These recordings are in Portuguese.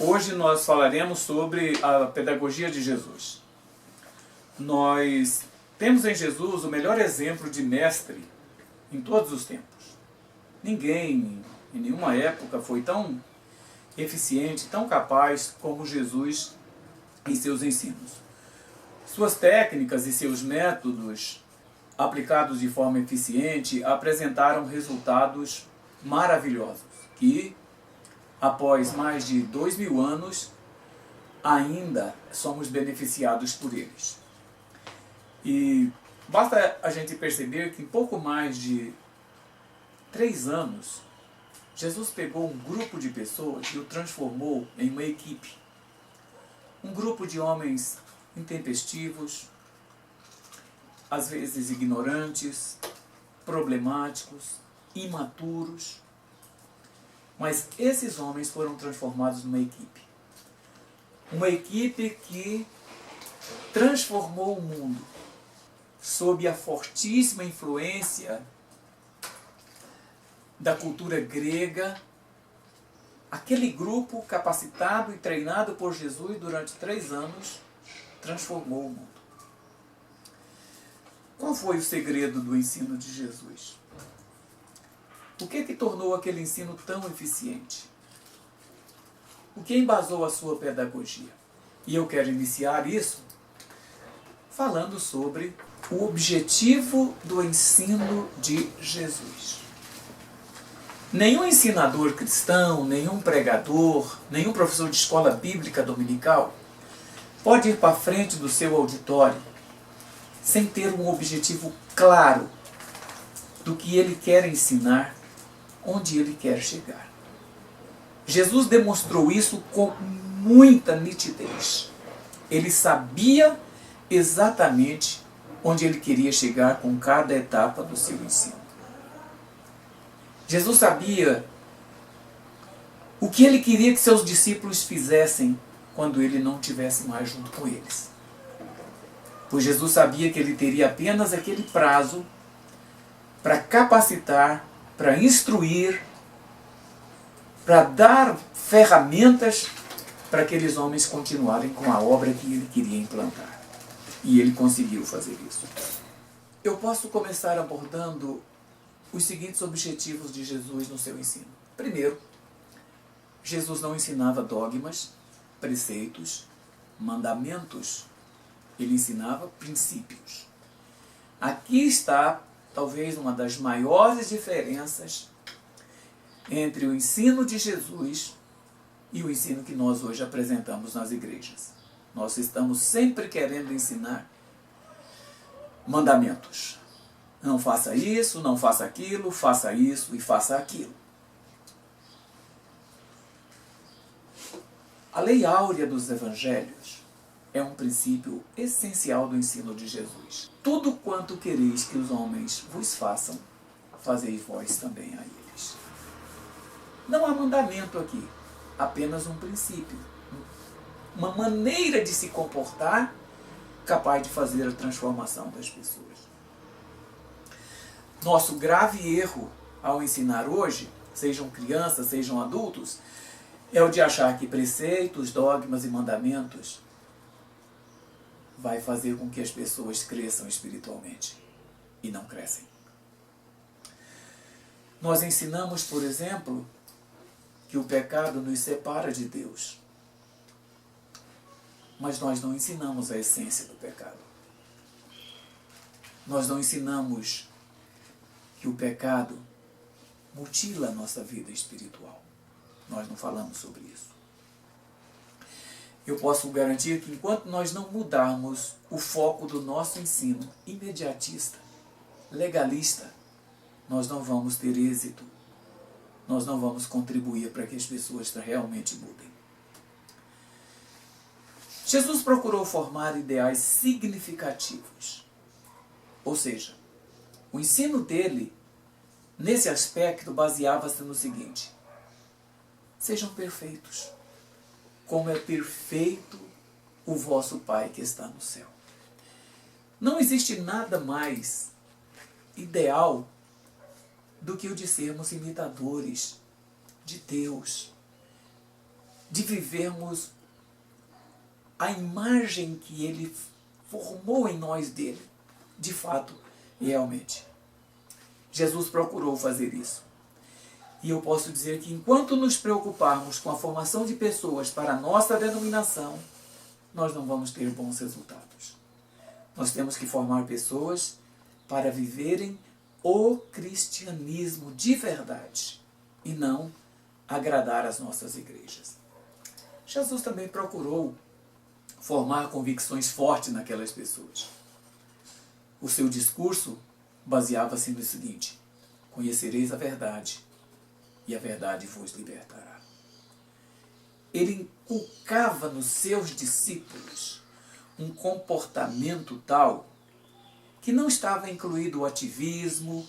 Hoje nós falaremos sobre a pedagogia de Jesus. Nós temos em Jesus o melhor exemplo de mestre em todos os tempos. Ninguém, em nenhuma época, foi tão eficiente, tão capaz como Jesus em seus ensinos. Suas técnicas e seus métodos, aplicados de forma eficiente, apresentaram resultados maravilhosos, que, após mais de 2000 anos, ainda somos beneficiados por eles. E basta a gente perceber que em pouco mais de 3 anos, Jesus pegou um grupo de pessoas e o transformou em uma equipe. Um grupo de homens intempestivos, às vezes ignorantes, problemáticos, imaturos. Mas esses homens foram transformados numa equipe. Uma equipe que transformou o mundo sob a fortíssima influência da cultura grega. Aquele grupo capacitado e treinado por Jesus durante 3 anos transformou o mundo. Qual foi o segredo do ensino de Jesus? O que tornou aquele ensino tão eficiente? O que embasou a sua pedagogia? E eu quero iniciar isso falando sobre o objetivo do ensino de Jesus. Nenhum ensinador cristão, nenhum pregador, nenhum professor de escola bíblica dominical pode ir para frente do seu auditório sem ter um objetivo claro do que ele quer ensinar, onde ele quer chegar. Jesus demonstrou isso com muita nitidez. Ele sabia exatamente onde ele queria chegar com cada etapa do seu ensino. Jesus sabia o que ele queria que seus discípulos fizessem quando ele não estivesse mais junto com eles. Pois Jesus sabia que ele teria apenas aquele prazo para capacitar, para instruir, para dar ferramentas para aqueles homens continuarem com a obra que ele queria implantar. E ele conseguiu fazer isso. Eu posso começar abordando os seguintes objetivos de Jesus no seu ensino. Primeiro, Jesus não ensinava dogmas, preceitos, mandamentos. Ele ensinava princípios. Aqui está, talvez, uma das maiores diferenças entre o ensino de Jesus e o ensino que nós hoje apresentamos nas igrejas. Nós estamos sempre querendo ensinar mandamentos. Não faça isso, não faça aquilo, faça isso e faça aquilo. A lei áurea dos evangelhos é um princípio essencial do ensino de Jesus. Tudo quanto quereis que os homens vos façam, fazei vós também a eles. Não há mandamento aqui, apenas um princípio. Uma maneira de se comportar capaz de fazer a transformação das pessoas. Nosso grave erro ao ensinar hoje, sejam crianças, sejam adultos, é o de achar que preceitos, dogmas e mandamentos vai fazer com que as pessoas cresçam espiritualmente e não crescem. Nós ensinamos, por exemplo, que o pecado nos separa de Deus. Mas nós não ensinamos a essência do pecado. Nós não ensinamos que o pecado mutila a nossa vida espiritual. Nós não falamos sobre isso. Eu posso garantir que enquanto nós não mudarmos o foco do nosso ensino imediatista, legalista, nós não vamos ter êxito. Nós não vamos contribuir para que as pessoas realmente mudem. Jesus procurou formar ideais significativos. Ou seja, o ensino dele, nesse aspecto, baseava-se no seguinte: sejam perfeitos, como é perfeito o vosso Pai que está no céu. Não existe nada mais ideal do que o de sermos imitadores de Deus. de vivermos a imagem que Ele formou em nós dele, de fato, realmente. Jesus procurou fazer isso. E eu posso dizer que enquanto nos preocuparmos com a formação de pessoas para a nossa denominação, nós não vamos ter bons resultados. Nós temos que formar pessoas para viverem o cristianismo de verdade e não agradar as nossas igrejas. Jesus também procurou formar convicções fortes naquelas pessoas. O seu discurso baseava-se no seguinte: conhecereis a verdade, e a verdade vos libertará. Ele inculcava nos seus discípulos um comportamento tal que não estava incluído o ativismo,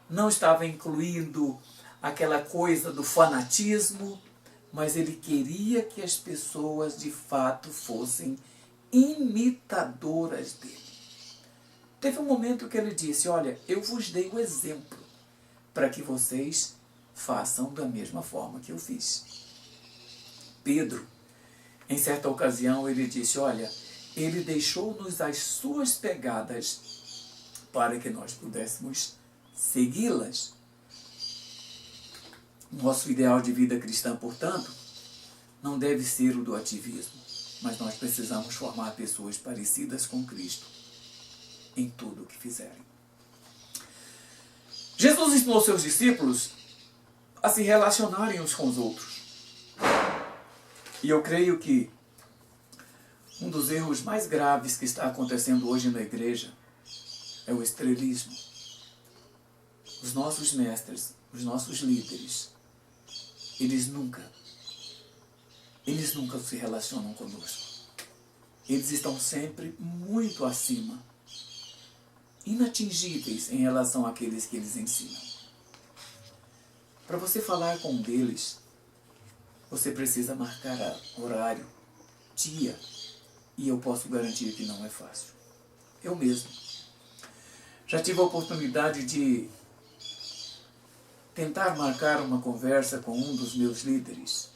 não estava incluído aquela coisa do fanatismo, mas ele queria que as pessoas de fato fossem imitadoras dele. Teve um momento que ele disse: olha, eu vos dei o exemplo para que vocês façam da mesma forma que eu fiz. Pedro, em certa ocasião, ele disse: olha, ele deixou-nos as suas pegadas para que nós pudéssemos segui-las. Nosso ideal de vida cristã, portanto, não deve ser o do ativismo, mas nós precisamos formar pessoas parecidas com Cristo em tudo o que fizerem. Jesus ensinou seus discípulos a se relacionarem uns com os outros. E eu creio que um dos erros mais graves que está acontecendo hoje na igreja é o estrelismo. Os nossos mestres, os nossos líderes, eles nunca se relacionam conosco. Eles estão sempre muito acima, inatingíveis em relação àqueles que eles ensinam. Para você falar com um deles, você precisa marcar horário, dia, e eu posso garantir que não é fácil. Eu mesmo já tive a oportunidade de tentar marcar uma conversa com um dos meus líderes.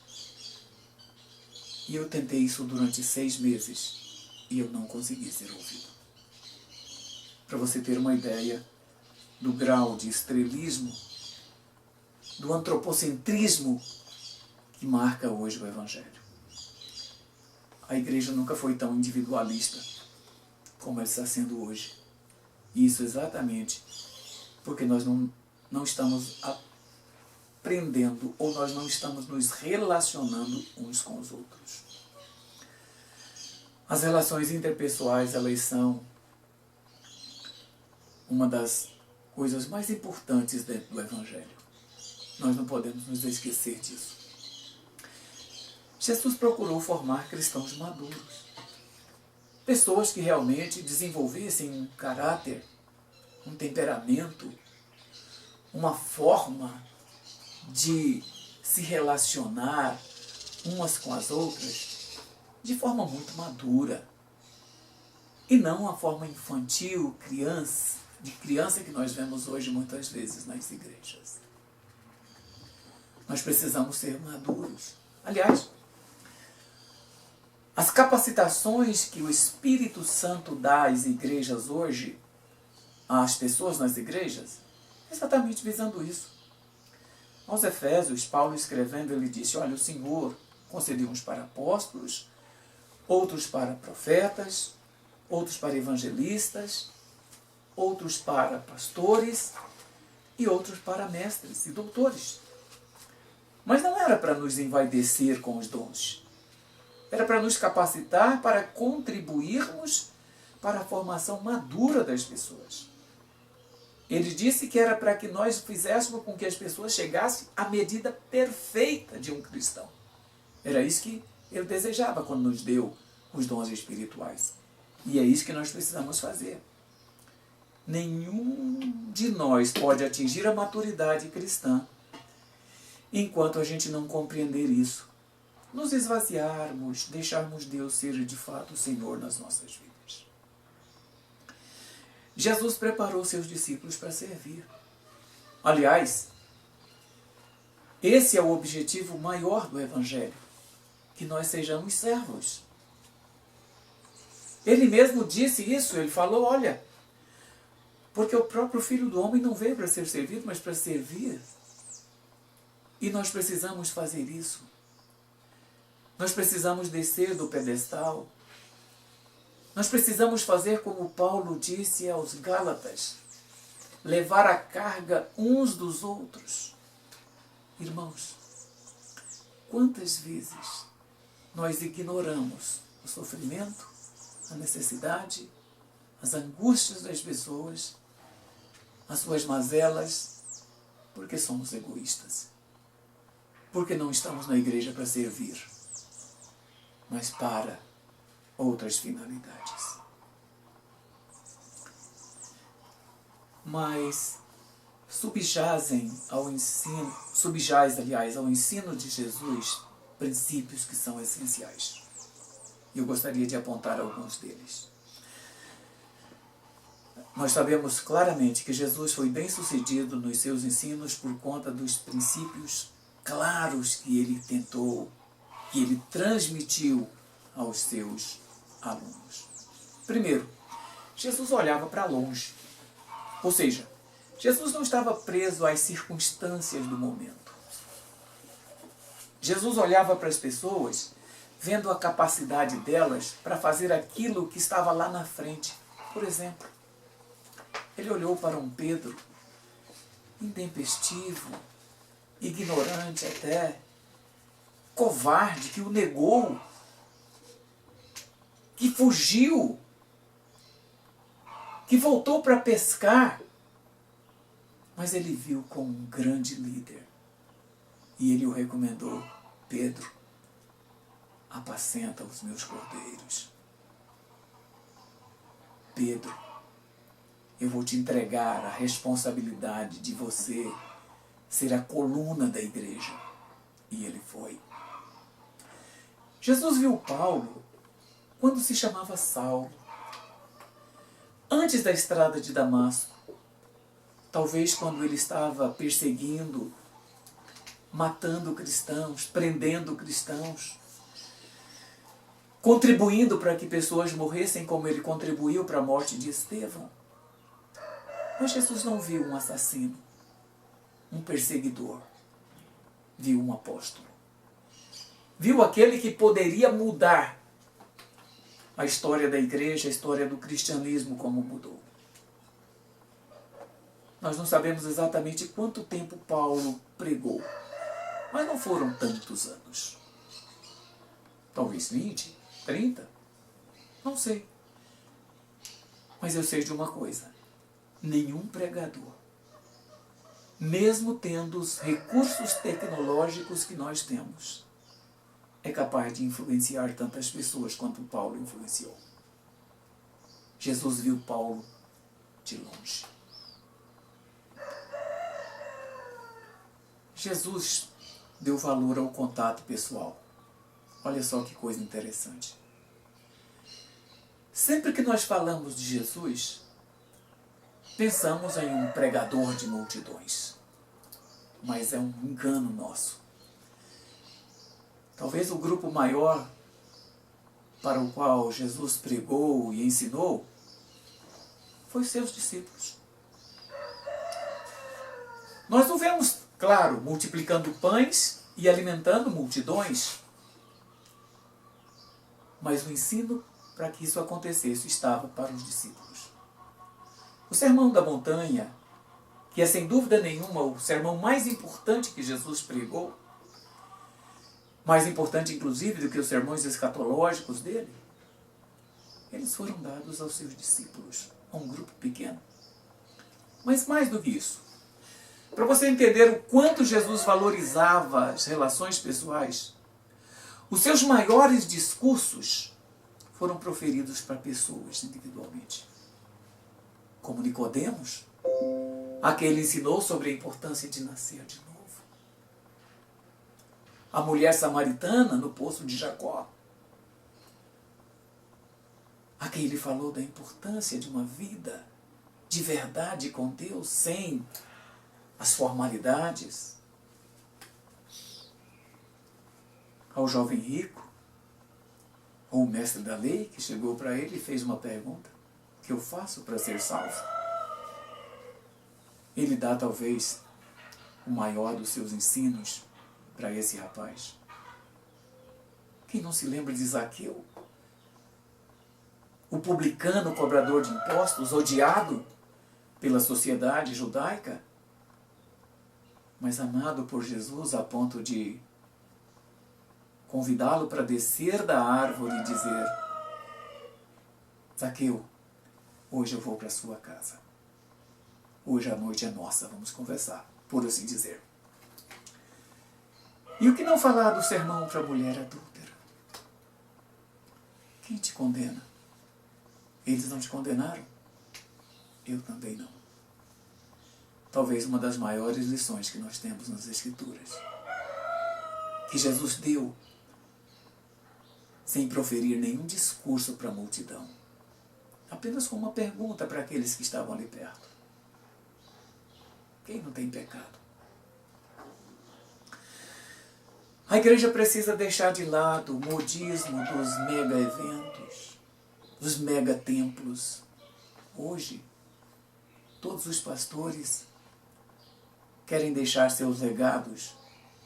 E eu tentei isso durante 6 meses e eu não consegui ser ouvido. Para você ter uma ideia do grau de estrelismo, do antropocentrismo que marca hoje o Evangelho. A igreja nunca foi tão individualista como ela está sendo hoje. E isso exatamente porque nós não estamos aprendendo ou nós não estamos nos relacionando uns com os outros. As relações interpessoais, elas são uma das coisas mais importantes dentro do Evangelho. Nós não podemos nos esquecer disso. Jesus procurou formar cristãos maduros. Pessoas que realmente desenvolvessem um caráter, um temperamento, uma forma de se relacionar umas com as outras de forma muito madura. E não a forma infantil, de criança que nós vemos hoje muitas vezes nas igrejas. Nós precisamos ser maduros. Aliás, as capacitações que o Espírito Santo dá às igrejas hoje, às pessoas nas igrejas, é exatamente visando isso. Aos Efésios, Paulo escrevendo, ele disse: olha, o Senhor concedeu uns para apóstolos, outros para profetas, outros para evangelistas, outros para pastores e outros para mestres e doutores. Mas não era para nos envaidecer com os dons. Era para nos capacitar para contribuirmos para a formação madura das pessoas. Ele disse que era para que nós fizéssemos com que as pessoas chegassem à medida perfeita de um cristão. Era isso que ele desejava quando nos deu os dons espirituais. E é isso que nós precisamos fazer. Nenhum de nós pode atingir a maturidade cristã enquanto a gente não compreender isso. Nos esvaziarmos, deixarmos Deus ser de fato o Senhor nas nossas vidas. Jesus preparou seus discípulos para servir. Aliás, esse é o objetivo maior do Evangelho. que nós sejamos servos. Ele mesmo disse isso, ele falou, olha, porque o próprio Filho do Homem não veio para ser servido, mas para servir. E nós precisamos fazer isso. Nós precisamos descer do pedestal. Nós precisamos fazer como Paulo disse aos Gálatas, levar a carga uns dos outros. Irmãos, quantas vezes nós ignoramos o sofrimento, a necessidade, as angústias das pessoas, as suas mazelas, porque somos egoístas. Porque não estamos na igreja para servir, mas para outras finalidades. Mas subjaz, ao ensino de Jesus princípios que são essenciais. E eu gostaria de apontar alguns deles. Nós sabemos claramente que Jesus foi bem-sucedido nos seus ensinos por conta dos princípios claros que ele tentou, que ele transmitiu aos seus alunos. Primeiro, Jesus olhava para longe. Ou seja, Jesus não estava preso às circunstâncias do momento. Jesus olhava para as pessoas, vendo a capacidade delas para fazer aquilo que estava lá na frente. Por exemplo, ele olhou para um Pedro intempestivo, ignorante até, covarde, que o negou, que fugiu, que voltou para pescar. Mas ele viu como um grande líder. E ele o recomendou, Pedro, apacenta os meus cordeiros. Pedro, eu vou te entregar a responsabilidade de você ser a coluna da igreja. E ele foi. Jesus viu Paulo quando se chamava Saulo, antes da estrada de Damasco, talvez quando ele estava perseguindo, matando cristãos, prendendo cristãos, contribuindo para que pessoas morressem como ele contribuiu para a morte de Estevão. Mas Jesus não viu um assassino, um perseguidor, viu um apóstolo. Viu aquele que poderia mudar a história da igreja, a história do cristianismo como mudou. Nós não sabemos exatamente quanto tempo Paulo pregou, mas não foram tantos anos. Talvez 20, 30, não sei. Mas eu sei de uma coisa, nenhum pregador, mesmo tendo os recursos tecnológicos que nós temos, é capaz de influenciar tantas pessoas quanto Paulo influenciou. Jesus viu Paulo de longe. Jesus deu valor ao contato pessoal. Olha só que coisa interessante. Sempre que nós falamos de Jesus, pensamos em um pregador de multidões. Mas é um engano nosso. Talvez o grupo maior para o qual Jesus pregou e ensinou foi seus discípulos. Nós não vemos, claro, multiplicando pães e alimentando multidões, mas o ensino para que isso acontecesse estava para os discípulos. O Sermão da Montanha, que é sem dúvida nenhuma o sermão mais importante que Jesus pregou, mais importante inclusive do que os sermões escatológicos dele, eles foram dados aos seus discípulos, a um grupo pequeno. Mas mais do que isso, para você entender o quanto Jesus valorizava as relações pessoais, os seus maiores discursos foram proferidos para pessoas individualmente. Como Nicodemos, a quem ele ensinou sobre a importância de nascer de novo. A mulher samaritana no poço de Jacó, a quem ele falou da importância de uma vida de verdade com Deus, sem as formalidades. Ao jovem rico, Ou o mestre da lei que chegou para ele e fez uma pergunta: o que eu faço para ser salvo? Ele dá talvez o maior dos seus ensinos para esse rapaz. Quem não se lembra de Zaqueu? O publicano, cobrador de impostos, odiado pela sociedade judaica, mas amado por Jesus a ponto de convidá-lo para descer da árvore e dizer: Zaqueu, hoje eu vou para a sua casa. Hoje a noite é nossa, vamos conversar, por assim dizer. E o que não falar do sermão para a mulher adúltera? Quem te condena? Eles não te condenaram? Eu também não. Talvez uma das maiores lições que nós temos nas Escrituras, que Jesus deu sem proferir nenhum discurso para a multidão, apenas com uma pergunta para aqueles que estavam ali perto: quem não tem pecado? A igreja precisa deixar de lado o modismo dos mega-eventos, dos mega-templos. Hoje, todos os pastores querem deixar seus legados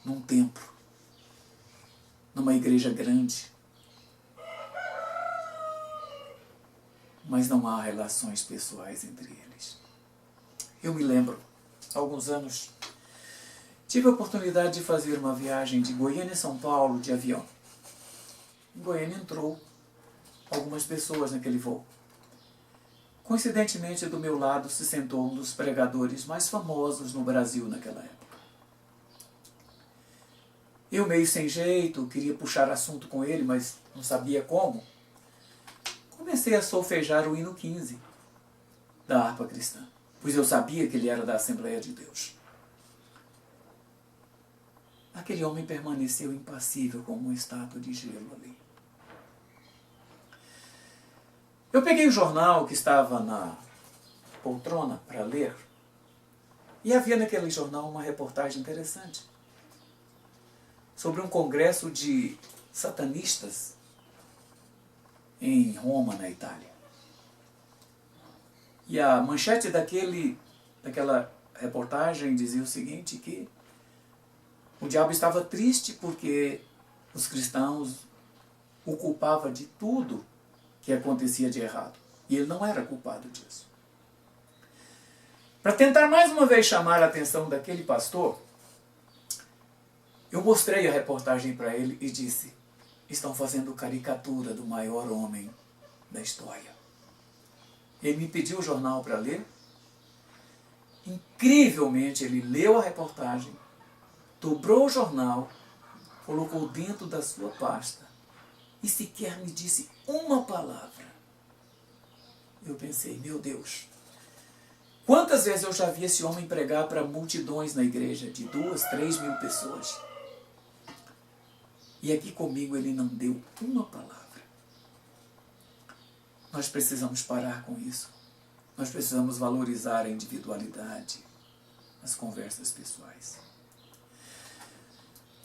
num templo, numa igreja grande. Mas não há relações pessoais entre eles. Eu me lembro, há alguns anos, tive a oportunidade de fazer uma viagem de Goiânia a São Paulo de avião. Em Goiânia entrou algumas pessoas naquele voo. Coincidentemente, do meu lado se sentou um dos pregadores mais famosos no Brasil naquela época. Eu, meio sem jeito, queria puxar assunto com ele, mas não sabia como. Comecei a solfejar o hino 15 da harpa cristã, pois eu sabia que ele era da Assembleia de Deus. Aquele homem permaneceu impassível como uma estátua de gelo ali. Eu peguei o jornal que estava na poltrona para ler, e havia naquele jornal uma reportagem interessante sobre um congresso de satanistas em Roma, na Itália. E a manchete daquela reportagem dizia o seguinte, que o diabo estava triste porque os cristãos o culpavam de tudo que acontecia de errado. E ele não era culpado disso. Para tentar mais uma vez chamar a atenção daquele pastor, eu mostrei a reportagem para ele e disse: estão fazendo caricatura do maior homem da história. Ele me pediu o jornal para ler. Incrivelmente, ele leu a reportagem, dobrou o jornal, colocou dentro da sua pasta e sequer me disse uma palavra. Eu pensei: meu Deus, quantas vezes eu já vi esse homem pregar para multidões na igreja, de 2, 3 mil pessoas. E aqui comigo ele não deu uma palavra. Nós precisamos parar com isso. Nós precisamos valorizar a individualidade, as conversas pessoais.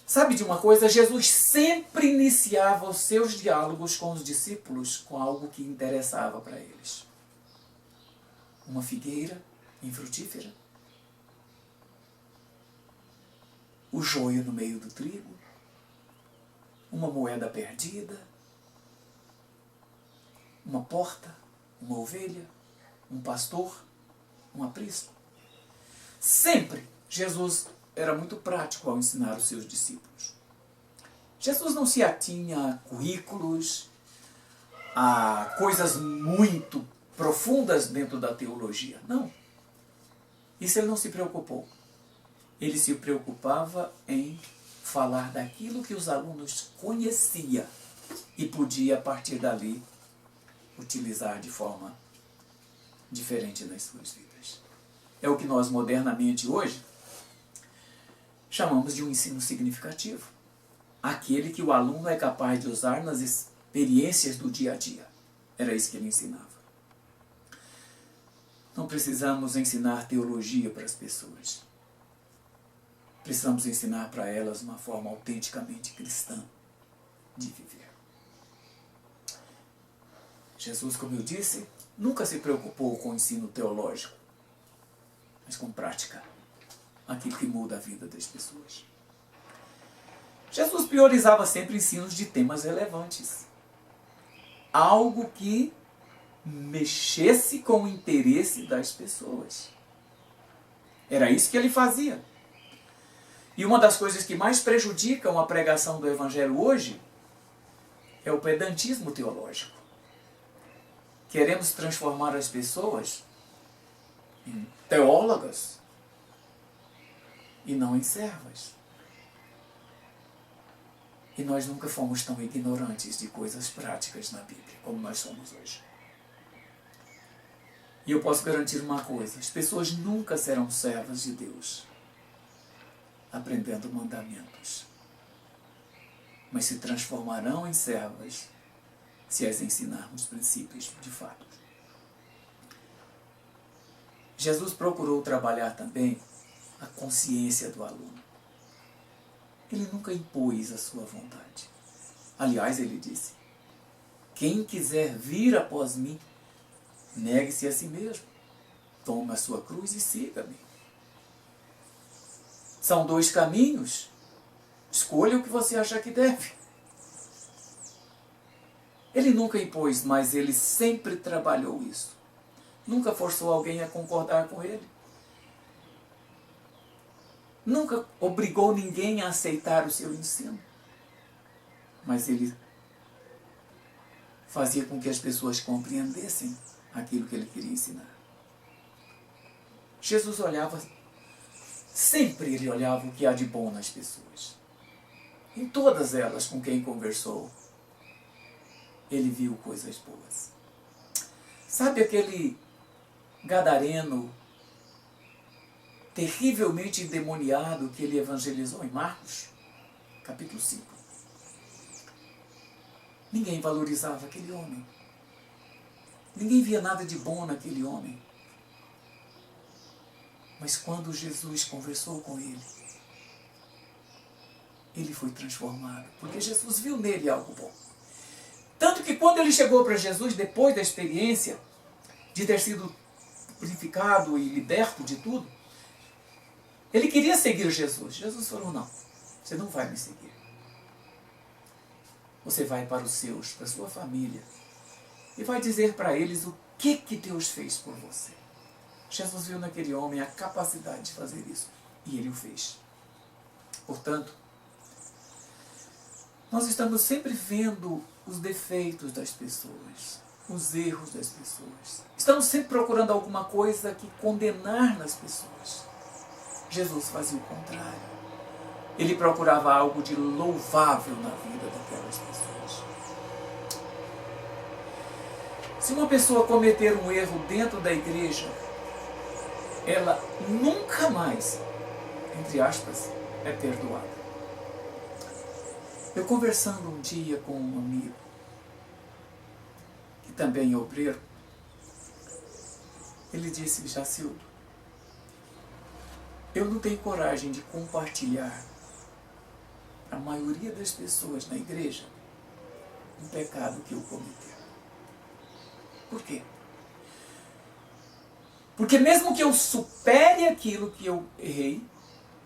Sabe de uma coisa? Jesus sempre iniciava os seus diálogos com os discípulos com algo que interessava para eles. Uma figueira infrutífera, o joio no meio do trigo, uma moeda perdida, uma porta, uma ovelha, um pastor, um aprisco. Sempre Jesus era muito prático ao ensinar os seus discípulos. Jesus não se atinha a currículos, a coisas muito profundas dentro da teologia. Não. Isso ele não se preocupou. Ele se preocupava em falar daquilo que os alunos conheciam e podia, a partir dali, utilizar de forma diferente nas suas vidas. É o que nós modernamente hoje chamamos de um ensino significativo. Aquele que o aluno é capaz de usar nas experiências do dia a dia. Era isso que ele ensinava. Não precisamos ensinar teologia para as pessoas. Precisamos ensinar para elas uma forma autenticamente cristã de viver. Jesus, como eu disse, nunca se preocupou com o ensino teológico, mas com prática, aquilo que muda a vida das pessoas. Jesus priorizava sempre ensinos de temas relevantes. Algo que mexesse com o interesse das pessoas. Era isso que ele fazia. E uma das coisas que mais prejudicam a pregação do Evangelho hoje é o pedantismo teológico. Queremos transformar as pessoas em teólogas e não em servas. E nós nunca fomos tão ignorantes de coisas práticas na Bíblia como nós somos hoje. E eu posso garantir uma coisa: as pessoas nunca serão servas de Deus aprendendo mandamentos, mas se transformarão em servas se as ensinarmos princípios de fato. Jesus procurou trabalhar também a consciência do aluno. Ele nunca impôs a sua vontade. Aliás, ele disse: quem quiser vir após mim, negue-se a si mesmo, tome a sua cruz e siga-me. São dois caminhos. Escolha o que você acha que deve. Ele nunca impôs, mas ele sempre trabalhou isso. Nunca forçou alguém a concordar com ele. Nunca obrigou ninguém a aceitar o seu ensino. Mas ele fazia com que as pessoas compreendessem aquilo que ele queria ensinar. Jesus olhava, sempre ele olhava o que há de bom nas pessoas. Em todas elas com quem conversou, ele viu coisas boas. Sabe aquele gadareno terrivelmente endemoniado que ele evangelizou em Marcos, capítulo 5? Ninguém valorizava aquele homem. Ninguém via nada de bom naquele homem. Mas quando Jesus conversou com ele, ele foi transformado, porque Jesus viu nele algo bom. Tanto que quando ele chegou para Jesus, depois da experiência de ter sido purificado e liberto de tudo, ele queria seguir Jesus. Jesus falou: não, você não vai me seguir. Você vai para os seus, para a sua família, e vai dizer para eles o que Deus fez por você. Jesus viu naquele homem a capacidade de fazer isso, e ele o fez. Portanto, nós estamos sempre vendo os defeitos das pessoas, os erros das pessoas. Estamos sempre procurando alguma coisa que condenar nas pessoas. Jesus fazia o contrário. Ele procurava algo de louvável na vida daquelas pessoas. Se uma pessoa cometer um erro dentro da igreja, ela nunca mais, entre aspas, é perdoada. Eu conversando um dia com um amigo, que também é obreiro, ele disse: Jacildo, eu não tenho coragem de compartilhar a maioria das pessoas na igreja um pecado que eu cometi. Por quê? Porque mesmo que eu supere aquilo que eu errei,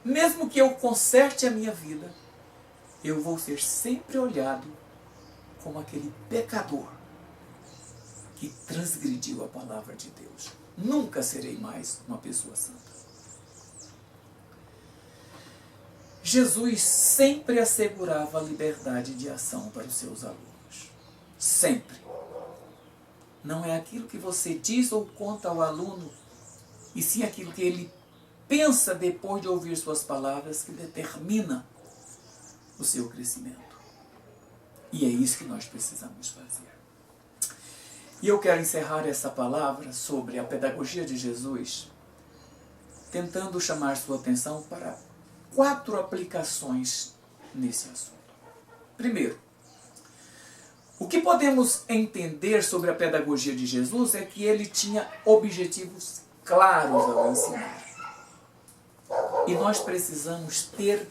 mesmo que eu conserte a minha vida, eu vou ser sempre olhado como aquele pecador que transgrediu a palavra de Deus. Nunca serei mais uma pessoa santa. Jesus sempre assegurava a liberdade de ação para os seus alunos. Sempre. Não é aquilo que você diz ou conta ao aluno, e sim aquilo que ele pensa depois de ouvir suas palavras que determina o seu crescimento. E é isso que nós precisamos fazer. E eu quero encerrar essa palavra sobre a pedagogia de Jesus, tentando chamar sua atenção para 4 aplicações nesse assunto. Primeiro, o que podemos entender sobre a pedagogia de Jesus é que ele tinha objetivos claros ao ensinar. E nós precisamos ter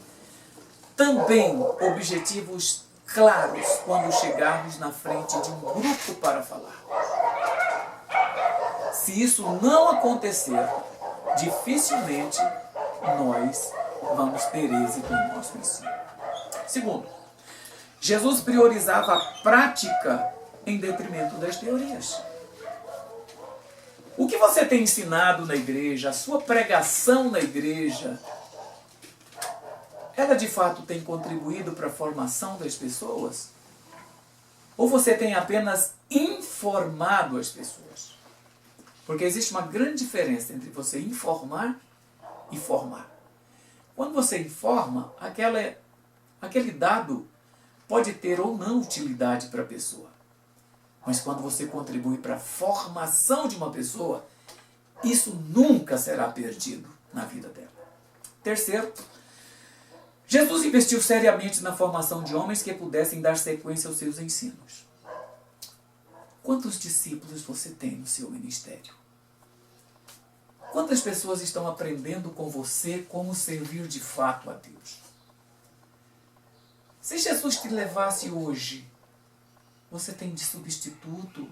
também objetivos claros quando chegarmos na frente de um grupo para falar. Se isso não acontecer, dificilmente nós vamos ter êxito em nosso ensino. Segundo, Jesus priorizava a prática em detrimento das teorias. O que você tem ensinado na igreja, a sua pregação na igreja, ela de fato tem contribuído para a formação das pessoas? Ou você tem apenas informado as pessoas? Porque existe uma grande diferença entre você informar e formar. Quando você informa, aquele dado pode ter ou não utilidade para a pessoa. Mas quando você contribui para a formação de uma pessoa, isso nunca será perdido na vida dela. Terceiro, Jesus investiu seriamente na formação de homens que pudessem dar sequência aos seus ensinos. Quantos discípulos você tem no seu ministério? Quantas pessoas estão aprendendo com você como servir de fato a Deus? Se Jesus te levasse hoje, você tem de substituto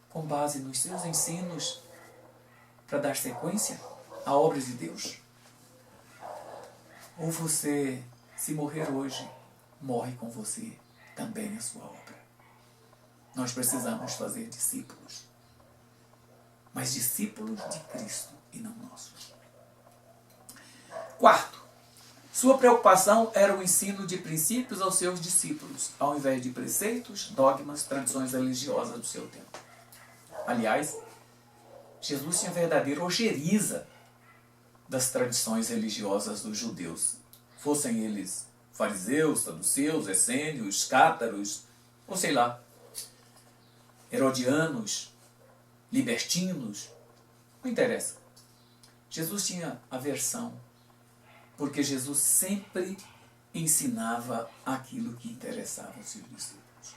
com base nos seus ensinos para dar sequência à obra de Deus? Ou você, se morrer hoje, morre com você também a sua obra? Nós precisamos fazer discípulos, mas discípulos de Cristo e não nossos. Quarto, sua preocupação era o ensino de princípios aos seus discípulos, ao invés de preceitos, dogmas, tradições religiosas do seu tempo. Aliás, Jesus tinha verdadeira ojeriza das tradições religiosas dos judeus, fossem eles fariseus, saduceus, essênios, cátaros, ou sei lá, herodianos, libertinos, não interessa. Jesus tinha aversão, porque Jesus sempre ensinava aquilo que interessava aos seus discípulos.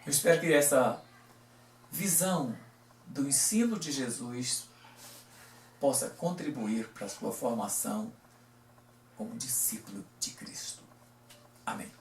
Eu espero que essa visão do ensino de Jesus possa contribuir para a sua formação como discípulo de Cristo. Amém.